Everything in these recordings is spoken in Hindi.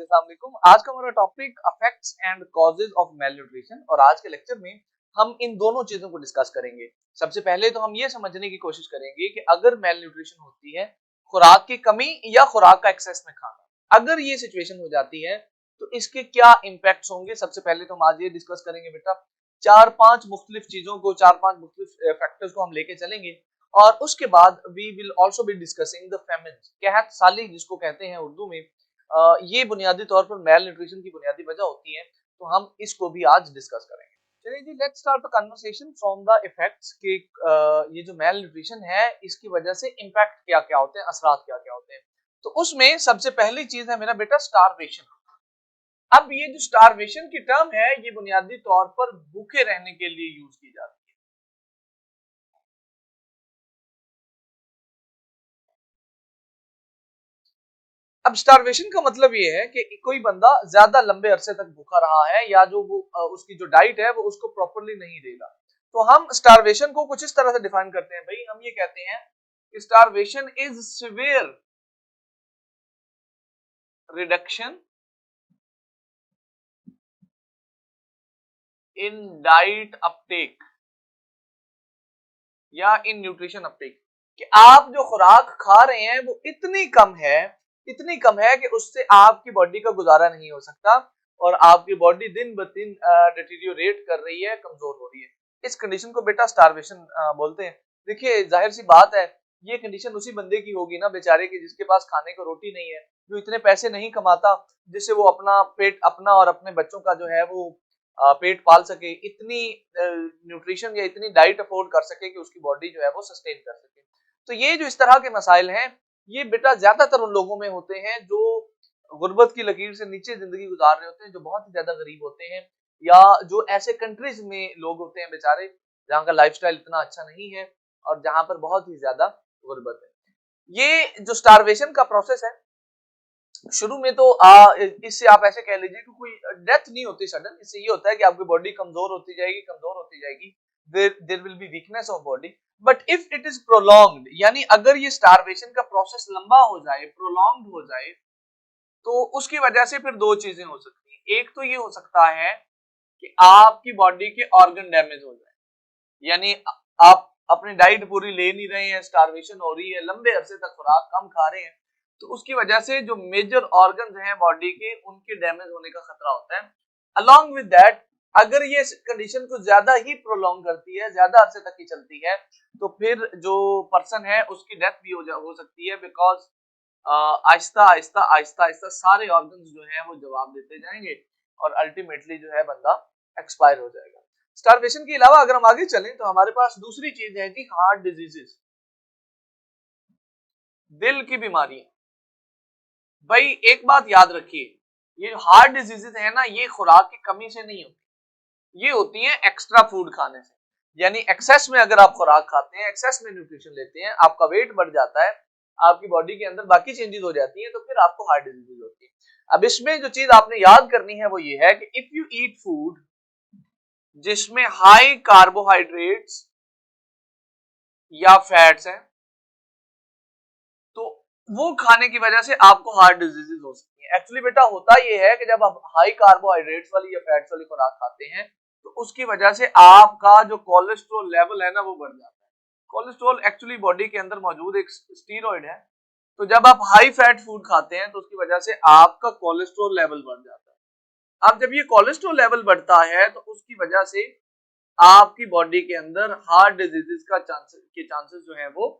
अस्सलाम वालेकुम। आज का हमारा topic affects and causes of male nutrition और आज के लेक्चर में हम इन दोनों चीजों को डिस्कस करेंगे। सबसे पहले तो हम ये समझने की कोशिश करेंगे कि अगर मेल न्यूट्रिशन होती है, खुराक की कमी या खुराक का एक्सेस में खाना, अगर ये सिचुएशन हो जाती है तो इसके क्या इम्पैक्ट्स होंगे। सबसे पहले तो हम आज ये डिस्कस करेंगे बेटा, चार पांच मुख्तलिफ चीजों को, चार पांच मुख्तलिफ फैक्टर्स को हम लेके चलेंगे और उसके बाद we will also be discussing the famine, कहत साली जिसको कहते हैं उर्दू में। ये बुनियादी तौर पर मेल न्यूट्रिशन की बुनियादी वजह होती है, तो हम इसको भी आज डिस्कस करेंगे। चलिए जी, let's start the conversation from the effects के ये जो मेल न्यूट्रिशन है इसकी वजह से इम्पैक्ट क्या क्या होते हैं, असरात क्या क्या होते हैं। तो उसमें सबसे पहली चीज है मेरा बेटा स्टारवेशन। अब ये जो स्टारवेशन की टर्म है ये बुनियादी तौर पर भूखे रहने के लिए यूज की जाती है। अब स्टारवेशन का मतलब ये है कि कोई बंदा ज्यादा लंबे अरसे तक भूखा रहा है या जो वो उसकी जो डाइट है वो उसको प्रॉपरली नहीं देगा, तो हम स्टारवेशन को कुछ इस तरह से डिफाइन करते हैं। भाई हम ये कहते हैं कि starvation is severe reduction in diet Uptake या इन न्यूट्रिशन अपटेक, कि आप जो खुराक खा रहे हैं वो इतनी कम है कि उससे आपकी बॉडी का गुजारा नहीं हो सकता और आपकी बॉडी दिन ब दिन डिटीरियोरेट कर रही है, कमजोर हो रही है। इस कंडीशन को बेटा स्टारवेशन बोलते हैं। देखिए जाहिर सी बात है, ये कंडीशन उसी बंदे की होगी ना बेचारे की जिसके पास खाने को रोटी नहीं है, जो इतने पैसे नहीं कमाता जिससे वो अपना पेट, अपना और अपने बच्चों का जो है वो पेट पाल सके, इतनी न्यूट्रिशन या इतनी डाइट अफोर्ड कर सके कि उसकी बॉडी जो है वो सस्टेन कर सके। तो ये जो इस तरह के मसाइल हैं ये बेटा ज्यादातर उन लोगों में होते हैं जो गुर्बत की लकीर से नीचे जिंदगी गुजार रहे होते हैं, जो बहुत ही ज्यादा गरीब होते हैं या जो ऐसे कंट्रीज में लोग होते हैं बेचारे जहाँ का लाइफस्टाइल इतना अच्छा नहीं है और जहां पर बहुत ही ज्यादा गुर्बत है। ये जो स्टारवेशन का प्रोसेस है, शुरू में तो इससे आप ऐसे कह लीजिए कि कोई डेथ नहीं होती सडन। इससे ये होता है कि आपकी बॉडी कमजोर होती जाएगी, there will be weakness of body. But if it is prolonged, यानी अगर ये स्टारवेशन का प्रोसेस लंबा हो जाए, प्रोलॉन्ग्ड हो जाए, तो उसकी वजह से फिर दो चीजें हो सकती हैं। एक तो ये हो सकता है कि आपकी बॉडी के ऑर्गन डैमेज हो जाए, यानी आप अपनी डाइट पूरी ले नहीं रहे हैं, स्टारवेशन हो रही है, लंबे अरसे तक खुराक कम खा रहे हैं, तो उसकी वजह से जो मेजर ऑर्गन्स हैं बॉडी के उनके डैमेज होने का खतरा होता है। अलॉन्ग विद दैट, अगर ये कंडीशन को ज्यादा ही प्रोलॉन्ग करती है, ज्यादा अरसे तक ही चलती है, तो फिर जो पर्सन है उसकी डेथ भी हो सकती है, बिकॉज आहिस्ता आहिस्ता आहिस्ता आहिस्ता सारे ऑर्गन्स जो है वो जवाब देते जाएंगे और अल्टीमेटली जो है बंदा एक्सपायर हो जाएगा। स्टारवेशन के अलावा अगर हम आगे चलें तो हमारे पास दूसरी चीज है जी, हार्ट डिजीजेस, दिल की बीमारियां। भाई एक बात याद रखिए, ये हार्ट डिजीजेस है ना, ये खुराक की कमी से नहीं होती, ये होती है एक्स्ट्रा फूड खाने से। यानी एक्सेस में अगर आप खुराक खाते हैं, एक्सेस में न्यूट्रिशन लेते हैं, आपका वेट बढ़ जाता है, आपकी बॉडी के अंदर बाकी चेंजेस हो जाती हैं, तो फिर आपको हार्ट डिजीज होती है। अब इसमें जो चीज आपने याद करनी है वो ये है कि इफ यू ईट फूड जिसमें हाई कार्बोहाइड्रेट्स या फैट्स हैं, तो वो खाने की वजह से आपको हार्ट डिजीजेस हो सकती है। एक्चुअली बेटा होता ये है कि जब आप हाई कार्बोहाइड्रेट्स वाली या फैट्स वाली खुराक खाते हैं तो उसकी वजह से आपका जो कोलेस्ट्रॉल लेवल है ना वो बढ़ जाता है। कोलेस्ट्रॉल एक्चुअली बॉडी के अंदर मौजूद एक स्टीरॉइड है, तो जब आप हाई फैट फूड खाते हैं तो उसकी वजह से आपका कोलेस्ट्रॉल लेवल बढ़ जाता है। अब जब ये कोलेस्ट्रॉल लेवल बढ़ता है तो उसकी वजह से आपकी बॉडी के अंदर हार्ट डिजीजेस का चांसेस जो है वो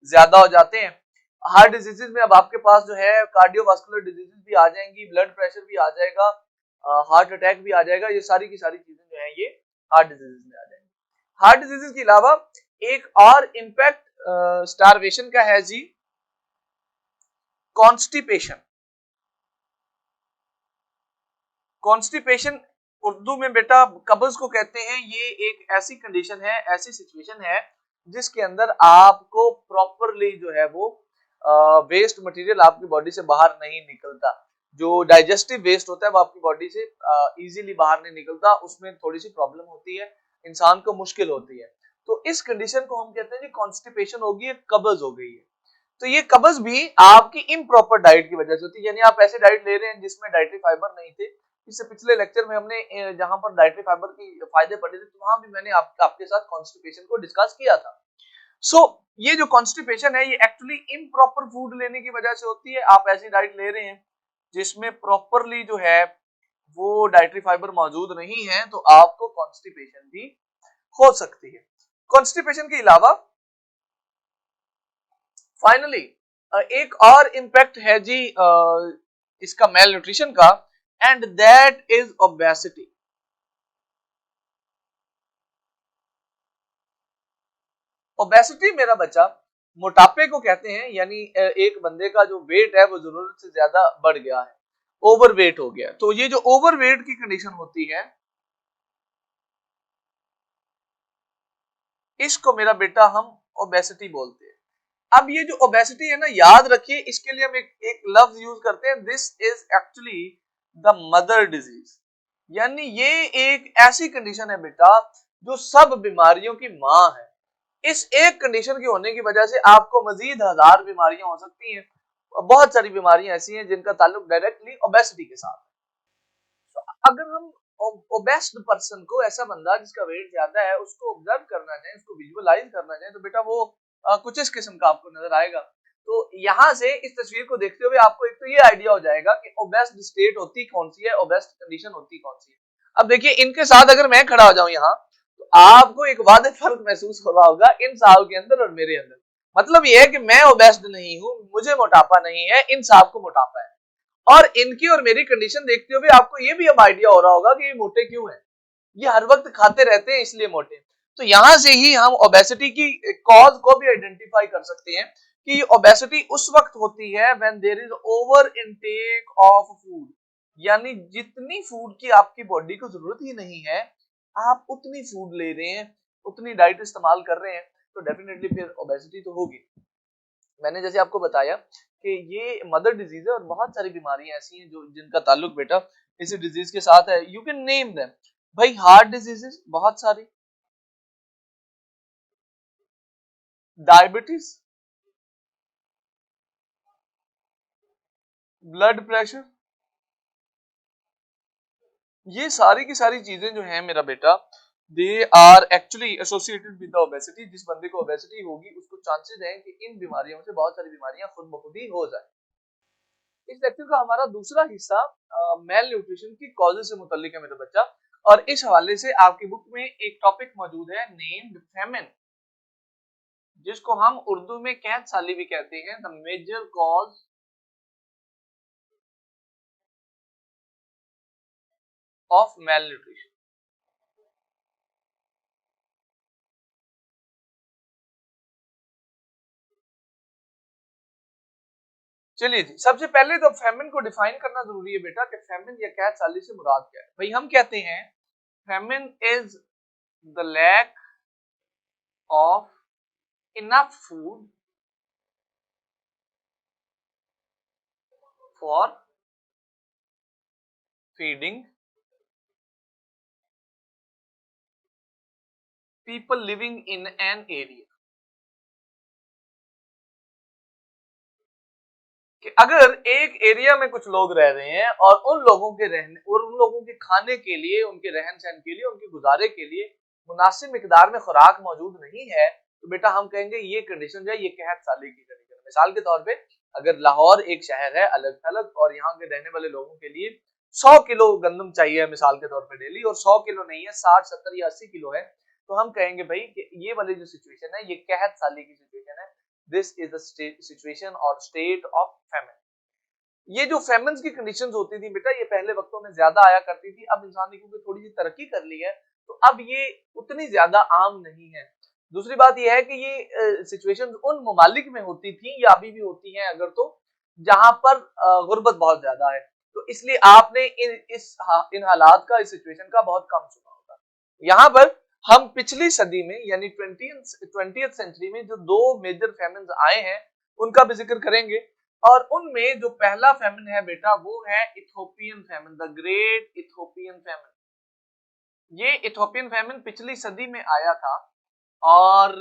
ज्यादा हो जाते हैं। हार्ट डिजीजेस में अब आपके पास जो है कार्डियोवास्कुलर डिजीजेस भी आ जाएंगी, ब्लड प्रेशर भी आ जाएगा, हार्ट अटैक भी आ जाएगा, ये सारी की सारी चीजें जो है ये हार्ट डिजीजेस में आ जाएंगी। हार्ट डिजीजेस के अलावा एक और इम्पैक्ट स्टारवेशन का है जी, कॉन्स्टिपेशन। कॉन्स्टिपेशन उर्दू में बेटा कब्ज को कहते हैं। ये एक ऐसी कंडीशन है, ऐसी सिचुएशन है जिसके अंदर आपको प्रॉपरली जो है वो वेस्ट मटेरियल आपकी बॉडी से बाहर नहीं निकलता। जो डाइजेस्टिव वेस्ट होता है वो आपकी बॉडी से इजीली बाहर नहीं निकलता, उसमें थोड़ी सी प्रॉब्लम होती है, इंसान को मुश्किल होती है। तो इस कंडीशन को हम कहते हैं कि कॉन्स्टिपेशन होगी, कब्ज हो गई है। तो ये कब्ज भी आपकी इम्प्रॉपर डाइट की वजह से होती है, यानी आप ऐसे डाइट ले रहे हैं जिसमें डाइटरी फाइबर नहीं थे। इससे पिछले लेक्चर में हमने जहां पर डाइटरी फाइबर की फायदे पढ़े थे, तो वहां भी मैंने आपके साथ कॉन्स्टिपेशन को डिस्कस किया था। ये जो कॉन्स्टिपेशन है, ये एक्चुअली इम्प्रॉपर फूड लेने की वजह से होती है। आप ऐसी डाइट ले रहे हैं जिसमें प्रॉपरली जो है वो डाइटरी फाइबर मौजूद नहीं है, तो आपको कॉन्स्टिपेशन भी हो सकती है। कॉन्स्टिपेशन के अलावा फाइनली एक और इंपैक्ट है जी इसका मेल न्यूट्रिशन का, and that is obesity. Obesity मेरा बच्चा मोटापे को कहते हैं, यानी एक बंदे का जो वेट है वो जरूरत से ज्यादा बढ़ गया है, ओवरवेट हो गया। तो ये जो ओवरवेट की कंडीशन होती है, इसको मेरा बेटा हम ओबेसिटी बोलते हैं। अब ये जो ओबेसिटी है ना, याद रखिए, इसके लिए हम एक लफ्ज यूज करते हैं, this is actually the mother disease. यानी ये एक ऐसी कंडीशन है बेटा जो सब बीमारियों की मां है। इस एक कंडीशन के होने की वजह से आपको मजीद हजार बीमारियां हो सकती हैं। बहुत सारी बीमारियां ऐसी हैं जिनका ताल्लुक डायरेक्टली ओबेसिटी के साथ है। तो अगर हम ओबेस्ड पर्सन को, ऐसा बंदा जिसका वेट ज्यादा है, उसको ऑब्जर्व करना चाहे, उसको विजुअलाइज करना चाहे, तो बेटा वो कुछ इस किस्म का आपको नजर आएगा। तो यहाँ से इस तस्वीर को देखते हुए आपको एक तो ये आइडिया हो जाएगा कि ओबेस्ड स्टेट होती कौन सी है, ओबेस्ड कंडीशन होती कौन सी है। अब देखिए, इनके साथ अगर मैं खड़ा हो जाऊं यहाँ, तो आपको एक वादे फर्क महसूस हो रहा होगा इन साहब के अंदर और मेरे अंदर। मतलब ये है कि मैं ओबेस्ड नहीं हूं, मुझे मोटापा नहीं है, इन साहब को मोटापा है। और इनकी और मेरी कंडीशन देखते हुए आपको ये भी अब आइडिया हो रहा होगा कि ये मोटे क्यों हैं। ये हर वक्त खाते रहते हैं इसलिए मोटे। तो यहां से ही हम ओबेसिटी की कॉज को भी आइडेंटिफाई कर सकते हैं कि ओबेसिटी उस वक्त होती है when there is over intake of food, यानी जितनी फूड की आपकी बॉडी को जरूरत ही नहीं है, आप उतनी फूड ले रहे हैं, उतनी डाइट इस्तेमाल कर रहे हैं, तो डेफिनेटली फिर ओबेसिटी तो होगी। मैंने जैसे आपको बताया कि ये मदर डिजीज है और बहुत सारी बीमारियां ऐसी हैं जो जिनका ताल्लुक बेटा इसी डिजीज के साथ है। यू कैन नेम देम भाई, हार्ट डिजीजेस बहुत सारी, डायबिटीज, ब्लड प्रेशर, ये सारी की सारी चीजें जो हैं मेरा बेटा, they are actually associated with the obesity. जिस बंदे को ओबेसिटी होगी उसको चांसेस हैं कि इन बीमारियों से बहुत सारी बीमारियां खुद ब खुद ही हो जाए। इस लेक्चर का हमारा दूसरा हिस्सा मेल न्यूट्रिशन की कॉजेज से मुताल्लिक है मेरा बच्चा, और इस हवाले से आपकी बुक में एक टॉपिक मौजूद है नेम्ड फेमिन, जिसको हम उर्दू में कैद साली भी कहते हैं, the major cause of malnutrition. चलिए जी, सबसे पहले तो फेमिन को डिफाइन करना जरूरी है बेटा कि फेमिन या कैद साली से मुराद क्या है। भाई हम कहते हैं famine is the lack of enough food for feeding people living in an area। कि अगर एक एरिया में कुछ लोग रह रहे हैं और उन लोगों के रहने और उन लोगों के खाने के लिए, उनके रहन सहन के लिए, उनके गुजारे के लिए मुनासिब मिकदार में खुराक मौजूद नहीं है, तो बेटा हम कहेंगे ये कंडीशन जो है ये कहत साली की कंडीशन है। मिसाल के तौर पे अगर लाहौर एक शहर है अलग थलग और यहाँ के रहने वाले लोगों के लिए 100 किलो गंदम चाहिए मिसाल के तौर पे डेली, और 100 किलो नहीं है, 60 70 या 80 किलो है, तो हम कहेंगे भाई कि ये वाली जो सिचुएशन है ये कहत साली की सिचुएशन है। दिस इज द सिचुएशन और स्टेट ऑफ फेमिन। ये जो फेमिन की कंडीशंस होती थी बेटा, ये पहले वक्तों में ज्यादा आया करती थी। अब इंसान ने क्योंकि थोड़ी सी तरक्की कर ली है, तो अब ये उतनी ज्यादा आम नहीं है। दूसरी बात यह है कि ये सिचुएशंस उन ममालिक में होती थी या अभी भी होती हैं अगर, तो जहां पर गुर्बत बहुत ज्यादा है, तो इसलिए आपने इन हालात का, इस सिचुएशन का बहुत कम सुना होगा। यहाँ पर हम पिछली सदी में यानी 20th सेंचुरी में जो दो मेजर फेमिन आए हैं उनका भी जिक्र करेंगे, और उनमें जो पहला फेमिन है बेटा वो है Ethiopian famine, the great Ethiopian famine. ये इथोपियन फेमिन पिछली सदी में आया था और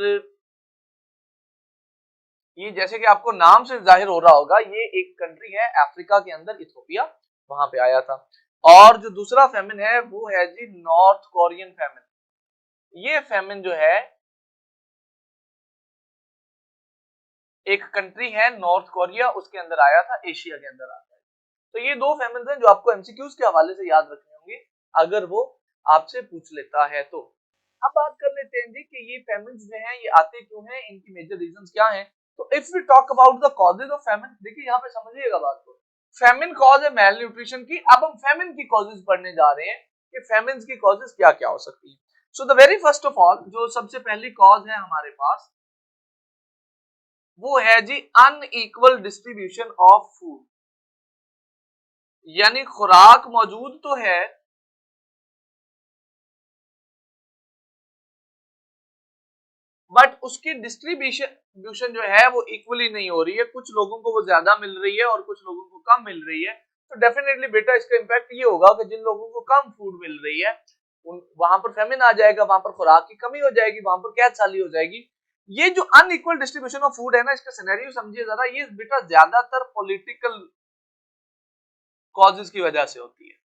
ये जैसे कि आपको नाम से जाहिर हो रहा होगा, ये एक कंट्री है अफ्रीका के अंदर, इथियोपिया, वहां पे आया था। और जो दूसरा फेमिन है वो है जी नॉर्थ कोरियन फेमिन। ये फेमिन जो है एक कंट्री है नॉर्थ कोरिया, उसके अंदर आया था, एशिया के अंदर आता है। तो ये दो फेमिन्स हैं जो आपको एमसीक्यूज के हवाले से याद रखने होंगे अगर वो आपसे पूछ लेता है तो। अब बात कर लेते हैं जी कि ये फेमिन्स जो हैं ये आते क्यों हैं, इनकी मेजर रीजंस क्या हैं। तो if we talk about the causes of famine, देखिए यहाँ पे समझिएगा बात को। फेमिन कॉज है मेल न्यूट्रिशन की। अब हम फेमिन की कॉजेज पढ़ने जा रहे हैं कि फेमिन्स की कॉजेज क्या क्या हो सकती है। So the very first of all, जो सबसे पहली कॉज है हमारे पास, वो है जी अनइक्वल डिस्ट्रीब्यूशन ऑफ फूड। यानी खुराक मौजूद तो है, बट उसकी डिस्ट्रीब्यूशन जो है वो इक्वली नहीं हो रही है। कुछ लोगों को वो ज्यादा मिल रही है और कुछ लोगों को कम मिल रही है। तो डेफिनेटली बेटा इसका इम्पैक्ट ये होगा कि जिन लोगों को कम फूड मिल रही है वहां पर फेमिन आ जाएगा, वहां पर खुराक की कमी हो जाएगी, वहां पर कैद साली हो जाएगी। ये जो अनइक्वल डिस्ट्रीब्यूशन ऑफ फूड है ना, इसका सिनेरियो समझिए जरा। ये बेटा ज्यादातर पॉलिटिकल कॉजेज की वजह से होती है।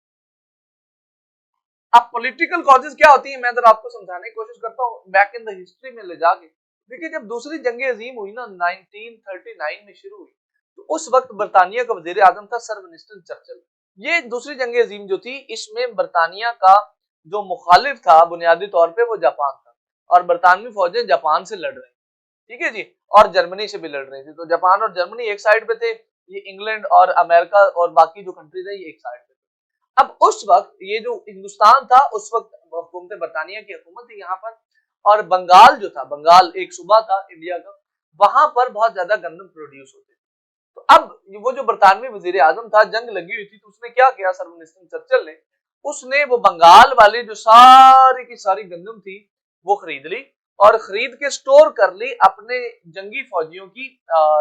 अब पॉलिटिकल कॉजेज क्या होती है, मैं जरा आपको समझाने की कोशिश करता हूँ बैक इन द हिस्ट्री में ले जाके। देखिए जब दूसरी जंग अजीम हुई ना 1939 में शुरू हुई, तो उस वक्त बरतानिया का वजीर आजम था सर विंस्टन चर्चिल। ये दूसरी जंग अजीम जो थी, इसमें बरतानिया का जो मुखालिफ था बुनियादी तौर पे वो जापान था, और बरतानवी फौजें जापान से लड़ रही, ठीक है जी, और जर्मनी से भी लड़ रही थी। तो जापान और जर्मनी एक साइड पे थे, ये इंग्लैंड और अमेरिका और बाकी जो कंट्रीज है ये एक साइड पे। अब उस वक्त ये जो हिंदुस्तान था, उस वक्त हुकूमत बरतानिया की हुकूमत थी यहाँ पर, और बंगाल जो था, बंगाल एक सूबा था इंडिया का, वहां पर बहुत ज्यादा गंदम प्रोड्यूस होते थे। तो अब वो जो बरतानवी वजीर आजम था, जंग लगी हुई थी, तो उसने क्या किया, सर विंस्टन चर्चिल ने, उसने वो बंगाल वाली जो सारी की सारी गंदम थी वो खरीद ली, और खरीद के स्टोर कर ली अपने जंगी फौजियों की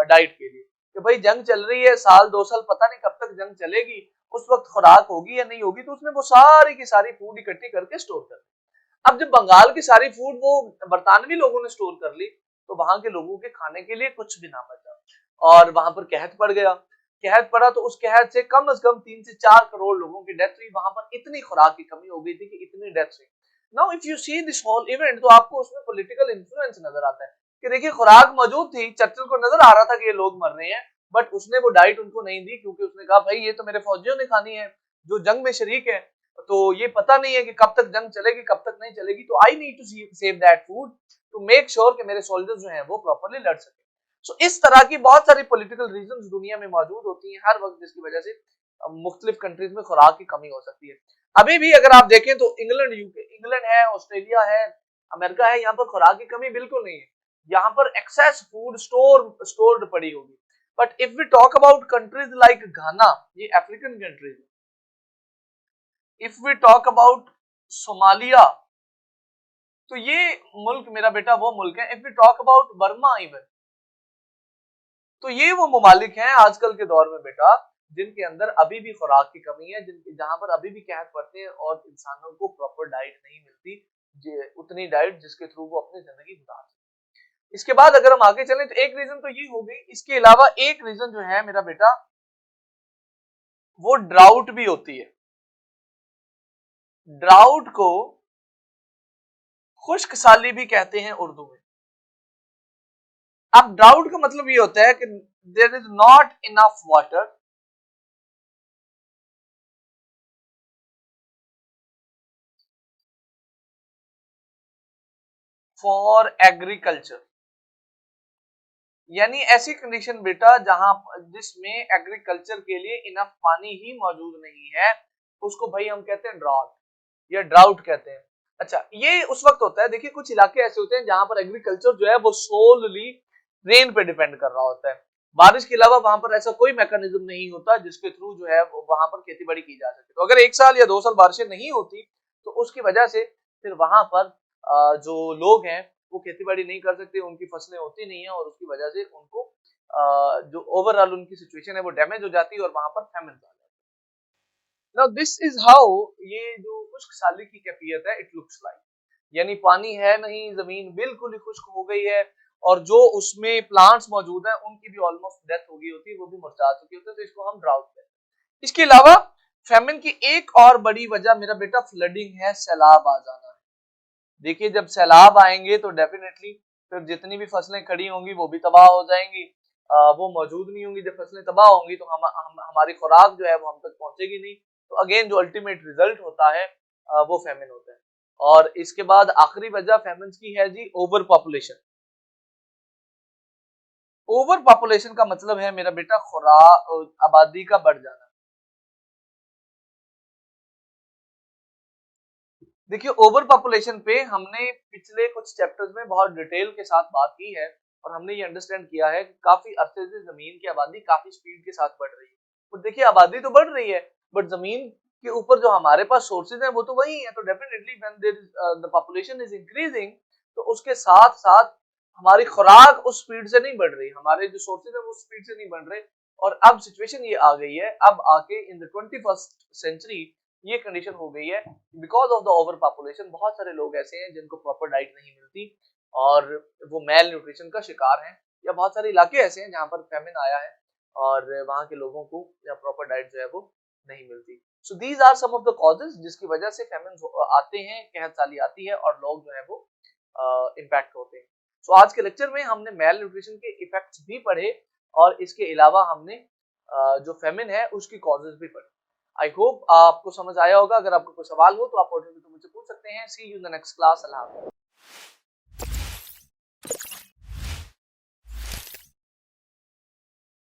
डाइट के लिए, कि भाई जंग चल रही है, साल 2 साल पता नहीं कब तक जंग चलेगी, उस वक्त खुराक होगी या नहीं होगी। तो उसने वो सारी की सारी फूड इकट्ठी करके स्टोर कर ली। अब जब बंगाल की सारी फूड वो बरतानवी लोगों ने स्टोर कर ली, तो वहां के लोगों के खाने के लिए कुछ भी ना बचा, और वहां पर कहत पड़ गया। कहत पड़ा तो उस कहत से कम 3 से 4 करोड़ लोगों की डेथ हुई। वहां पर इतनी खुराक की कमी हो गई थी कि इतनी डेथ हुई। Now if you see this whole event, तो आपको उसमें पॉलिटिकल इन्फ्लुएंस नजर आता है कि देखिए खुराक मौजूद थी, चर्चिल को नजर आ रहा था कि ये लोग मर रहे हैं, बट उसने वो डाइट उनको नहीं दी, क्योंकि उसने कहा भाई ये तो मेरे फौजियों ने खानी है जो जंग में शरीक है, तो ये पता नहीं है कि कब तक जंग चलेगी कब तक नहीं चलेगी, तो I need to save that food to make sure कि मेरे सोल्जर्स जो हैं वो प्रॉपर्ली लड़ सके। सो इस तरह की बहुत सारी पॉलिटिकल रीजंस दुनिया में मौजूद होती हैं हर वक्त, जिसकी वजह से मुख्तलिफ कंट्रीज में खुराक की कमी हो सकती है। अभी भी अगर आप देखें तो इंग्लैंड, यूके, इंग्लैंड है, ऑस्ट्रेलिया है, अमेरिका है, यहाँ पर खुराक की कमी बिल्कुल नहीं है। यहाँ पर एक्सेस फूड स्टोर्ड पड़ी होगी। But if we talk about countries like Ghana, ये African countries, if we talk about Somalia, तो ये मुल्क मेरा बेटा वो मुल्क है। If we talk about Burma even, तो ये वो ममालिक हैं आजकल के दौर में बेटा जिनके अंदर अभी भी खुराक की कमी है, जहां पर अभी भी कहत पड़ते हैं और इंसानों को प्रॉपर डाइट नहीं मिलती, उतनी डाइट जिसके थ्रू वो अपनी जिंदगी गुजार सके। इसके बाद अगर हम आगे चलें तो एक रीजन तो ये हो गई, इसके अलावा एक रीजन जो है मेरा बेटा वो ड्राउट भी होती है। ड्राउट को खुश्क साली भी कहते हैं उर्दू में। अब ड्राउट का मतलब ये होता है कि there is not enough water for agriculture, यानी ऐसी कंडीशन बेटा जहां जिसमें एग्रीकल्चर के लिए इनफ पानी ही मौजूद नहीं है, उसको भाई हम कहते हैं ड्राउट या ड्राउट कहते हैं। अच्छा, ये उस वक्त होता है, देखिए कुछ इलाके ऐसे होते हैं जहां पर एग्रीकल्चर जो है वो सोलली रेन पे डिपेंड कर रहा होता है, बारिश के अलावा वहां पर ऐसा कोई मैकेनिज्म नहीं होता जिसके थ्रू जो है वहां पर खेती बाड़ी की जा सके। तो अगर 1 साल या 2 साल बारिशें नहीं होती तो उसकी वजह से फिर वहां पर जो लोग हैं वो खेती बाड़ी नहीं कर सकते, उनकी फसलें होती नहीं है, और उसकी वजह से उनको जो ओवरऑल उनकी सिचुएशन है वो डैमेज हो जाती है और वहां पर फैमिन आ जाती है। नाउ दिस इज हाउ ये जो खुश्क साली की कैफियत है इट लुक्स लाइक, यानी पानी है नहीं, जमीन बिल्कुल ही खुश्क हो गई है, और जो उसमें प्लांट्स मौजूद हैं उनकी भी ऑलमोस्ट डेथ हो गई होती है, वो भी मुरझा चुकी होती है, तो इसको हम ड्राउट कहते हैं। इसके अलावा फेमिन की एक और बड़ी वजह मेरा बेटा फ्लडिंग है, सैलाब आ जाना है। देखिए जब सैलाब आएंगे तो डेफिनेटली फिर जितनी भी फसलें खड़ी होंगी वो भी तबाह हो जाएंगी, वो मौजूद नहीं होंगी। जब फसलें तबाह होंगी तो हमारी खुराक जो है वो हम तक पहुंचेगी नहीं। तो अगेन जो अल्टीमेट रिजल्ट होता है वो फेमिन होता है। और इसके बाद आखिरी वजह फेमिन की है जी ओवर पॉपुलेशन। ओवर पॉपुलेशन का मतलब है मेरा बेटा खुराक, आबादी का बढ़ जाना। देखिए ओवर पॉपुलेशन पे हमने पिछले कुछ चैप्टर्स में बहुत डिटेल के साथ बात की है और हमने ये अंडरस्टैंड किया है कि काफी अरसे से जमीन की आबादी काफी स्पीड के साथ बढ़ रही है। और देखिए आबादी तो बढ़ रही है बट जमीन के ऊपर जो हमारे पास सोर्सेज हैं वो तो वही है। तो definitely when there is the population is increasing तो उसके साथ साथ हमारी खुराक उस स्पीड से नहीं बढ़ रही, हमारे जो सोर्सेज है वो स्पीड से नहीं बढ़ रहे। और अब सिचुएशन ये आ गई है, अब आके इन द 21st सेंचुरी ये कंडीशन हो गई है because of the over population. बहुत सारे लोग ऐसे हैं जिनको प्रॉपर डाइट नहीं मिलती और वो मेल न्यूट्रिशन का शिकार हैं, या बहुत सारे इलाके ऐसे हैं जहाँ पर फेमिन आया है और वहाँ के लोगों को या प्रॉपर डाइट जो है वो नहीं मिलती। So these are some of the causes जिसकी वजह से फेमिन आते हैं, कहत साली आती है और लोग जो है वो इम्पैक्ट होते हैं। सो आज के लेक्चर में हमने मेल न्यूट्रिशन के इफेक्ट्स भी पढ़े और इसके अलावा हमने जो फेमिन है उसकी कॉजेज भी पढ़े। आई होप आपको समझ आया होगा। अगर आपको कोई सवाल हो तो आप मुझसे पूछ सकते हैं। See you in the next class. अल्लाह हाफ़िज़।